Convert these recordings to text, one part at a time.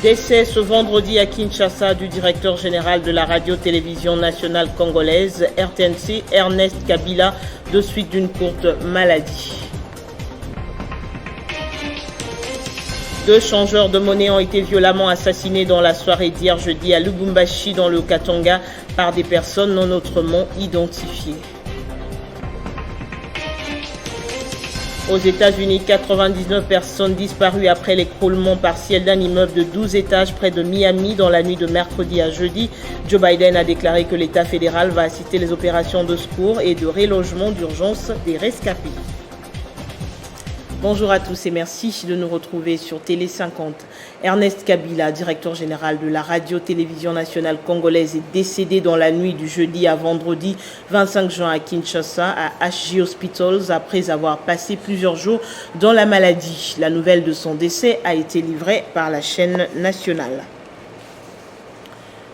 Décès ce vendredi à Kinshasa du directeur général de la radio-télévision nationale congolaise, RTNC, Ernest Kabila, de suite d'une courte maladie. 2 changeurs de monnaie ont été violemment assassinés dans la soirée d'hier jeudi à Lubumbashi, dans le Katanga, par des personnes non autrement identifiées. Aux États-Unis, 99 personnes disparues après l'écroulement partiel d'un immeuble de 12 étages près de Miami dans la nuit de mercredi à jeudi. Joe Biden a déclaré que l'État fédéral va assister les opérations de secours et de relogement d'urgence des rescapés. Bonjour à tous et merci de nous retrouver sur Télé 50. Ernest Kabila, directeur général de la radio-télévision nationale congolaise, est décédé dans la nuit du jeudi à vendredi 25 juin à Kinshasa, à HG Hospitals, après avoir passé plusieurs jours dans la maladie. La nouvelle de son décès a été livrée par la chaîne nationale.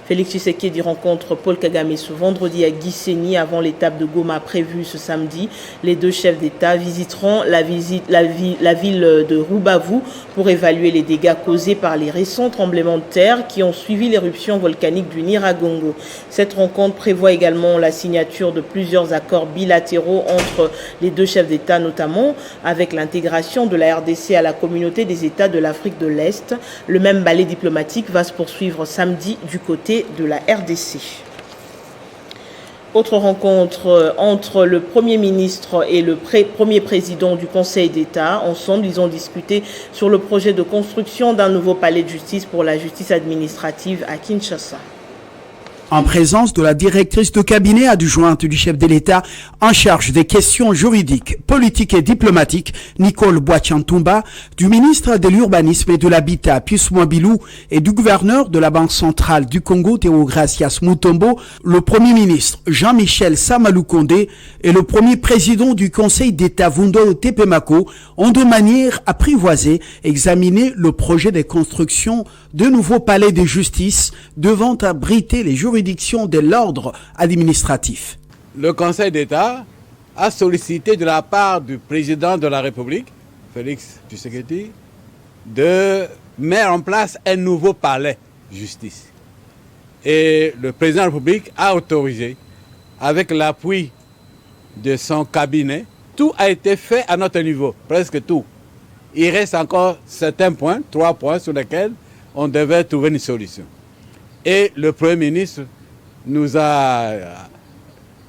Félix Tshisekedi rencontre Paul Kagame ce vendredi à Gisenyi avant l'étape de Goma prévue ce samedi. Les 2 chefs d'État visiteront la ville de Rubavu pour évaluer les dégâts causés par les récents tremblements de terre qui ont suivi l'éruption volcanique du Nyiragongo. Cette rencontre prévoit également la signature de plusieurs accords bilatéraux entre les 2 chefs d'État, notamment avec l'intégration de la RDC à la communauté des États de l'Afrique de l'Est. Le même ballet diplomatique va se poursuivre samedi du côté de la RDC. Autre rencontre entre le Premier ministre et le premier président du Conseil d'État. Ensemble, ils ont discuté sur le projet de construction d'un nouveau palais de justice pour la justice administrative à Kinshasa. En présence de la directrice de cabinet adjointe du chef de l'État en charge des questions juridiques, politiques et diplomatiques, Nicole Boachantumba, du ministre de l'Urbanisme et de l'Habitat, Pius Mwabilou, et du gouverneur de la Banque centrale du Congo, Théogracias Mutombo, le premier ministre Jean-Michel Samaloukonde et le premier président du Conseil d'État Vundo Tepemako ont de manière apprivoisée examiné le projet de construction de nouveaux palais de justice devant abriter les juridictions de l'ordre administratif. Le Conseil d'État a sollicité de la part du président de la République, Félix Tshisekedi, de mettre en place un nouveau palais de justice. Et le président de la République a autorisé, avec l'appui de son cabinet, tout a été fait à notre niveau, presque tout. Il reste encore certains points, 3 points sur lesquels on devait trouver une solution. Et le Premier ministre nous a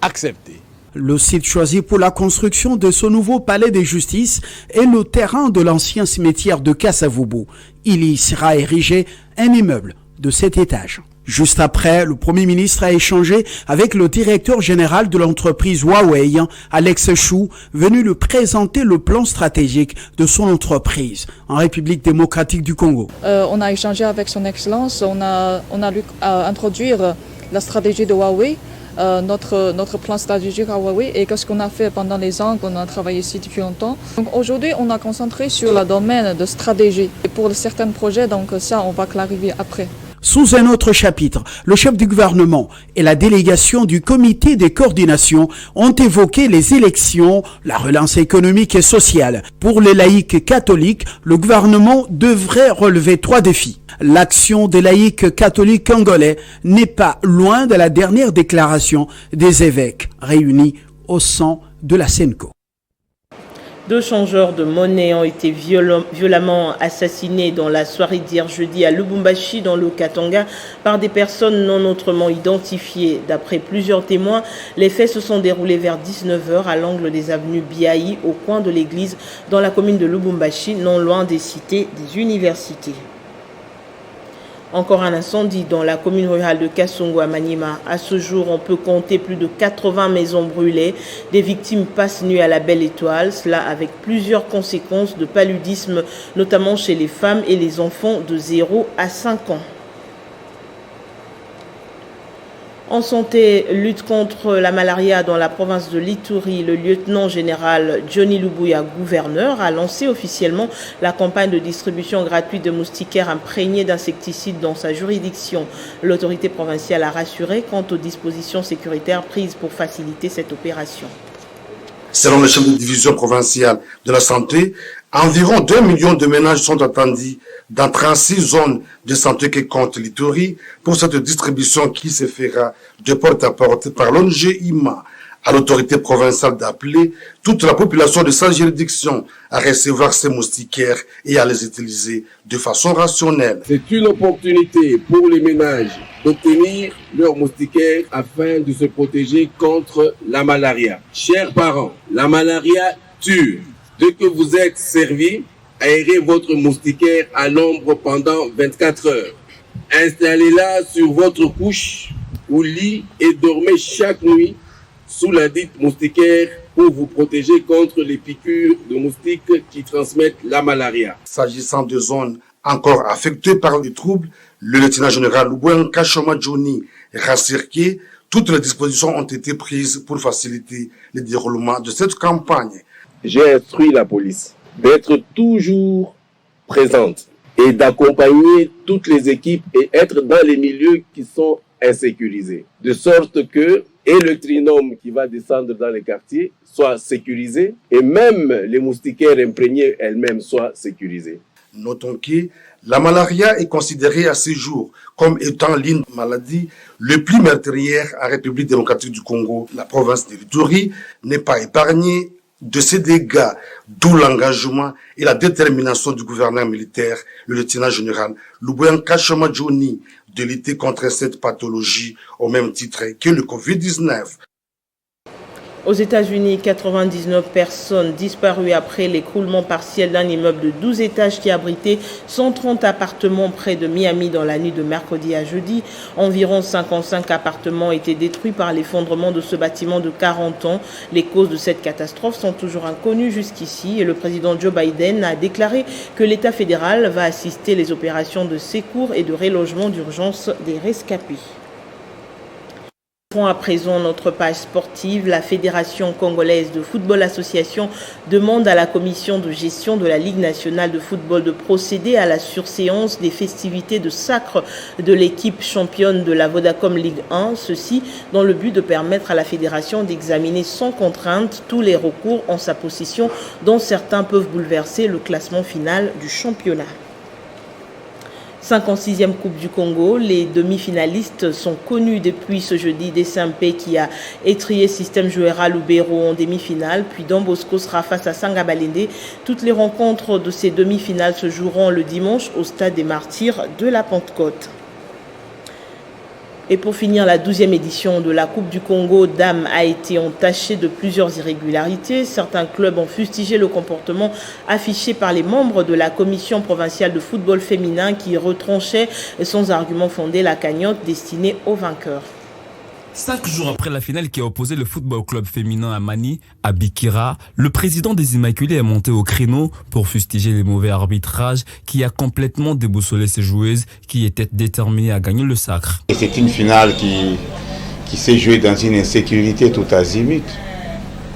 accepté. Le site choisi pour la construction de ce nouveau palais de justice est le terrain de l'ancien cimetière de Kasavubu. Il y sera érigé un immeuble de 7 étages. Juste après, le Premier ministre a échangé avec le directeur général de l'entreprise Huawei, Alex Chou, venu lui présenter le plan stratégique de son entreprise en République démocratique du Congo. On a échangé avec son Excellence, on a lu introduire la stratégie de Huawei, notre plan stratégique à Huawei et qu'est-ce qu'on a fait pendant les ans qu'on a travaillé ici depuis longtemps. Donc aujourd'hui, on a concentré sur le domaine de stratégie. Et pour certains projets, donc ça, on va clarifier après. Sous un autre chapitre, le chef du gouvernement et la délégation du comité de coordination ont évoqué les élections, la relance économique et sociale. Pour les laïcs catholiques, le gouvernement devrait relever 3 défis. L'action des laïcs catholiques congolais n'est pas loin de la dernière déclaration des évêques réunis au sein de la SENCO. 2 changeurs de monnaie ont été violemment assassinés dans la soirée d'hier jeudi à Lubumbashi, dans le Katanga, par des personnes non autrement identifiées. D'après plusieurs témoins, les faits se sont déroulés vers 19h à l'angle des avenues Biaï, au coin de l'église, dans la commune de Lubumbashi, non loin des cités des universités. Encore un incendie dans la commune rurale de Kasongo à Maniema. À ce jour, on peut compter plus de 80 maisons brûlées. Des victimes passent nuit à la Belle Étoile, cela avec plusieurs conséquences de paludisme, notamment chez les femmes et les enfants de 0 à 5 ans. En santé, lutte contre la malaria dans la province de l'Ituri, le lieutenant-général Johnny Lubuya, gouverneur, a lancé officiellement la campagne de distribution gratuite de moustiquaires imprégnés d'insecticides dans sa juridiction. L'autorité provinciale a rassuré quant aux dispositions sécuritaires prises pour faciliter cette opération. Selon le chef de division provinciale de la santé, environ 2 millions de ménages sont attendus dans 36 zones de santé qui comptent l'Ituri pour cette distribution qui se fera de porte à porte par l'ONG IMA. À l'autorité provinciale d'appeler toute la population de sa juridiction à recevoir ces moustiquaires et à les utiliser de façon rationnelle. C'est une opportunité pour les ménages d'obtenir leurs moustiquaires afin de se protéger contre la malaria. Chers parents, la malaria tue. Dès que vous êtes servis, aérez votre moustiquaire à l'ombre pendant 24 heures. Installez-la sur votre couche ou lit et dormez chaque nuit sous la dite moustiquaire pour vous protéger contre les piqûres de moustiques qui transmettent la malaria. S'agissant de zones encore affectées par les troubles, le lieutenant-général Loubouen Kachoma Johnny rassure que toutes les dispositions ont été prises pour faciliter le déroulement de cette campagne. J'ai instruit la police d'être toujours présente et d'accompagner toutes les équipes et être dans les milieux qui sont insécurisés, de sorte que et le trinôme qui va descendre dans les quartiers soit sécurisé et même les moustiquaires imprégnés elles-mêmes soient sécurisées. Notons que la malaria est considérée à ce jour comme étant l'une des maladies les plus meurtrières en République démocratique du Congo. La province de l'Ituri n'est pas épargnée de ces dégâts, d'où l'engagement et la détermination du gouverneur militaire, le lieutenant-général Loubouen Kachoma Johnny, de lutter contre cette pathologie au même titre que le Covid-19. Aux États-Unis, 99 personnes disparues après l'écroulement partiel d'un immeuble de 12 étages qui abritait 130 appartements près de Miami dans la nuit de mercredi à jeudi. Environ 55 appartements étaient détruits par l'effondrement de ce bâtiment de 40 ans. Les causes de cette catastrophe sont toujours inconnues jusqu'ici et le président Joe Biden a déclaré que l'État fédéral va assister les opérations de secours et de relogement d'urgence des rescapés. À présent, notre page sportive, la Fédération congolaise de football association demande à la commission de gestion de la Ligue nationale de football de procéder à la surséance des festivités de sacre de l'équipe championne de la Vodacom Ligue 1, ceci dans le but de permettre à la fédération d'examiner sans contrainte tous les recours en sa possession dont certains peuvent bouleverser le classement final du championnat. 56e Coupe du Congo, les demi-finalistes sont connus depuis ce jeudi. Desampé qui a étrié Système Jouera Lubero en demi-finale, puis Don Bosco sera face à Sangabalende. Toutes les rencontres de ces demi-finales se joueront le dimanche au Stade des Martyrs de la Pentecôte. Et pour finir, la 12e édition de la Coupe du Congo Dames a été entachée de plusieurs irrégularités. Certains clubs ont fustigé le comportement affiché par les membres de la commission provinciale de football féminin qui retranchaient sans argument fondé la cagnotte destinée aux vainqueurs. 5 jours après la finale qui a opposé le football club féminin à Mani, à Bikira, le président des Immaculés est monté au créneau pour fustiger les mauvais arbitrages qui a complètement déboussolé ces joueuses qui étaient déterminées à gagner le sacre. Et c'est une finale qui s'est jouée dans une insécurité tout azimut.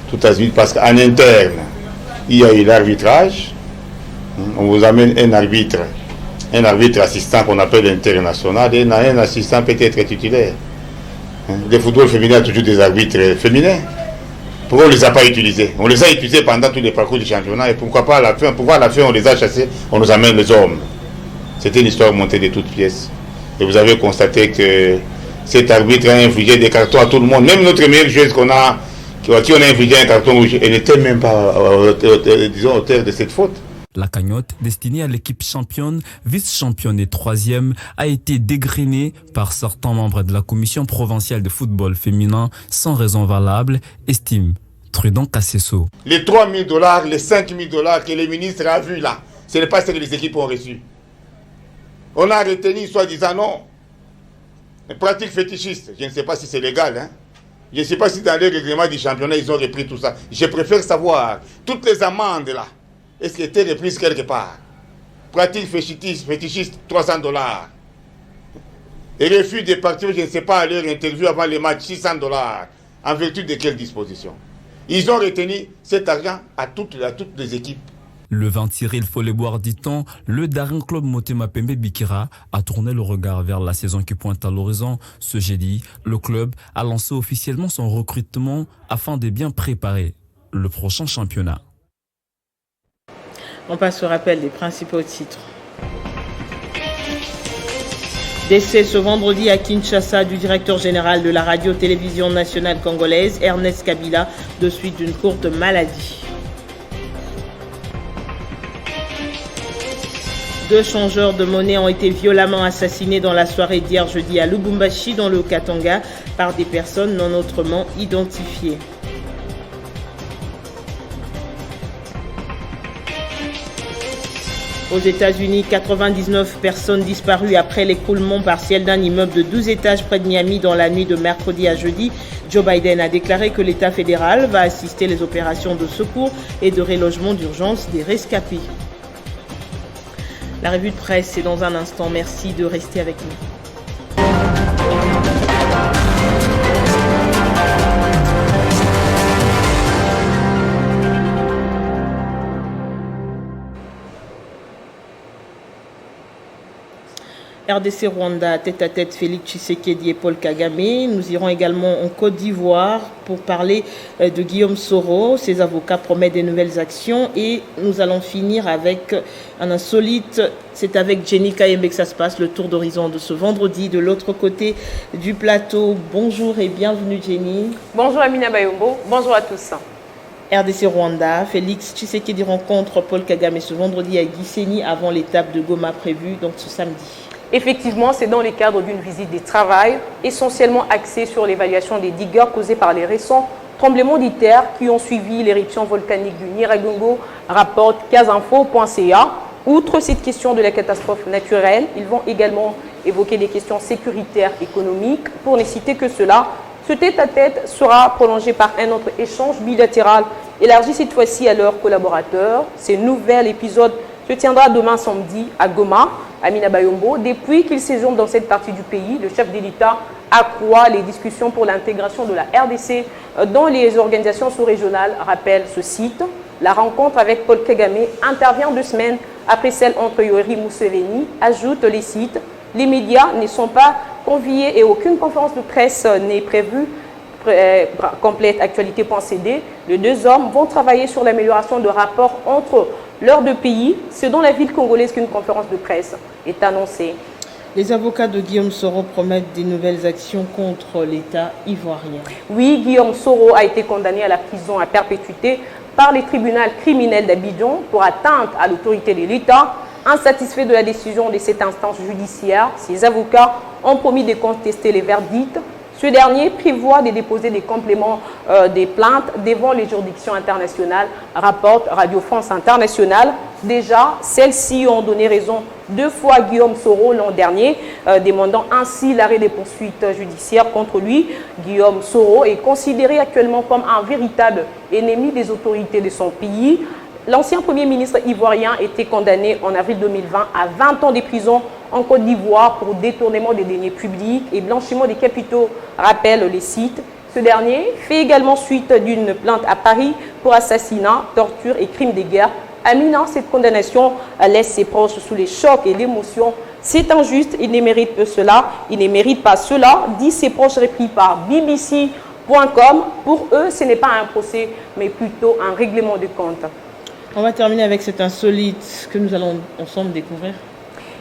Tout azimut parce qu'en interne, il y a eu l'arbitrage. On vous amène un arbitre assistant qu'on appelle international et un assistant peut-être titulaire. Le football féminin a toujours des arbitres féminins. Pourquoi on ne les a pas utilisés? On les a utilisés pendant tous les parcours du championnat et pourquoi pas à la fin, on les a chassés, on nous amène les hommes. C'était une histoire montée de toutes pièces. Et vous avez constaté que cet arbitre a infligé des cartons à tout le monde. Même notre meilleure joueuse qui on a infligé un carton rouge, elle n'était même pas, auteur de cette faute. La cagnotte, destinée à l'équipe championne, vice-championne et 3e, a été dégrenée par certains membres de la commission provinciale de football féminin sans raison valable, estime Trudon Kassesso. Les 3 000 $, les 5 000 $ que le ministre a vus là, ce n'est pas ce que les équipes ont reçu. On a retenu soi-disant non. Une pratique fétichiste, je ne sais pas si c'est légal. Je ne sais pas si dans les règlements du championnat, ils ont repris tout ça. Je préfère savoir toutes les amendes là. Est-ce qu'elle était reprise quelque part? Pratique fétichiste, 300 $. Et refus de partir, je ne sais pas, à leur interview avant les matchs, 600 $. En vertu de quelle disposition? Ils ont retenu cet argent à toutes les équipes. Le 20 Cyril Folléboire dit-on, le Daring Club Motema Pembe Bikira a tourné le regard vers la saison qui pointe à l'horizon. Ce jeudi, le club a lancé officiellement son recrutement afin de bien préparer le prochain championnat. On passe au rappel des principaux titres. Décès ce vendredi à Kinshasa du directeur général de la radio-télévision nationale congolaise, Ernest Kabila, de suite d'une courte maladie. 2 changeurs de monnaie ont été violemment assassinés dans la soirée d'hier jeudi à Lubumbashi, dans le Katanga, par des personnes non autrement identifiées. Aux États-Unis, 99 personnes disparues après l'écroulement partiel d'un immeuble de 12 étages près de Miami dans la nuit de mercredi à jeudi. Joe Biden a déclaré que l'État fédéral va assister les opérations de secours et de relogement d'urgence des rescapés. La revue de presse, c'est dans un instant. Merci de rester avec nous. RDC Rwanda, tête-à-tête Félix Tshisekedi et Paul Kagame. Nous irons également en Côte d'Ivoire pour parler de Guillaume Soro. Ses avocats promettent des nouvelles actions et nous allons finir avec un insolite. C'est avec Jenny Kayembe que ça se passe, le tour d'horizon de ce vendredi de l'autre côté du plateau. Bonjour et bienvenue Jenny. Bonjour Amina Bayombo, bonjour à tous. RDC Rwanda, Félix Tshisekedi rencontre Paul Kagame ce vendredi à Gisenyi avant l'étape de Goma prévue, donc ce samedi. Effectivement, c'est dans le cadre d'une visite de travail, essentiellement axée sur l'évaluation des dégâts causés par les récents tremblements de terre qui ont suivi l'éruption volcanique du Nyiragongo, rapporte casinfo.ca. Outre cette question de la catastrophe naturelle, ils vont également évoquer des questions sécuritaires, économiques. Pour ne citer que cela, ce tête-à-tête sera prolongé par un autre échange bilatéral, élargi cette fois-ci à leurs collaborateurs. Ce nouvel épisode se tiendra demain samedi à Goma, Amina Bayombo. Depuis qu'il séjourne dans cette partie du pays, le chef de l'État accroît les discussions pour l'intégration de la RDC dans les organisations sous-régionales, rappelle ce site. La rencontre avec Paul Kagame intervient 2 semaines après celle entre Yoweri Museveni, ajoute les sites. Les médias ne sont pas conviés et aucune conférence de presse n'est prévue. Complète actualité.cd. Les 2 hommes vont travailler sur l'amélioration de rapports entre leurs 2 pays. C'est dans la ville congolaise qu'une conférence de presse est annoncée. Les avocats de Guillaume Soro promettent des nouvelles actions contre l'État ivoirien. Oui, Guillaume Soro a été condamné à la prison à perpétuité par les tribunaux criminels d'Abidjan pour atteinte à l'autorité de l'État. Insatisfaits de la décision de cette instance judiciaire, ses avocats ont promis de contester les verdicts. Ce dernier prévoit de déposer des compléments des plaintes devant les juridictions internationales, rapporte Radio France Internationale. Déjà, celles-ci ont donné raison 2 fois à Guillaume Soro l'an dernier, demandant ainsi l'arrêt des poursuites judiciaires contre lui. Guillaume Soro est considéré actuellement comme un véritable ennemi des autorités de son pays. L'ancien Premier ministre ivoirien était condamné en avril 2020 à 20 ans de prison en Côte d'Ivoire pour détournement des deniers publics et blanchiment des capitaux, rappelle les sites. Ce dernier fait également suite d'une plainte à Paris pour assassinat, torture et crimes de guerre. Amina, cette condamnation laisse ses proches sous les chocs et l'émotion. C'est injuste, il ne mérite pas cela, disent ses proches repris par BBC.com. Pour eux, ce n'est pas un procès, mais plutôt un règlement de compte. On va terminer avec cet insolite que nous allons ensemble découvrir.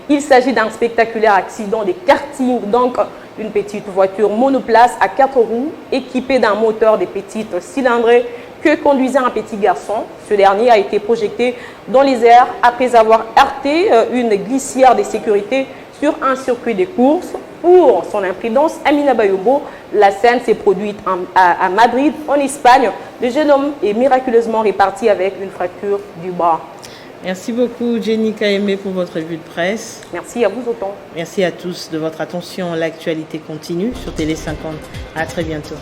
Il s'agit d'un spectaculaire accident de karting, donc une petite voiture monoplace à 4 roues équipée d'un moteur de petite cylindrée que conduisait un petit garçon. Ce dernier a été projeté dans les airs après avoir heurté une glissière de sécurité sur un circuit de course. Pour son imprudence, Amina Bayombo, la scène s'est produite à Madrid, en Espagne. Le jeune homme est miraculeusement réparti avec une fracture du bras. Merci beaucoup Jenny Kayembe pour votre revue de presse. Merci à vous autant. Merci à tous de votre attention. L'actualité continue sur Télé 50. À très bientôt.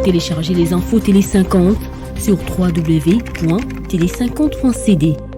Téléchargez les infos Télé 50 sur www.tele50.cd.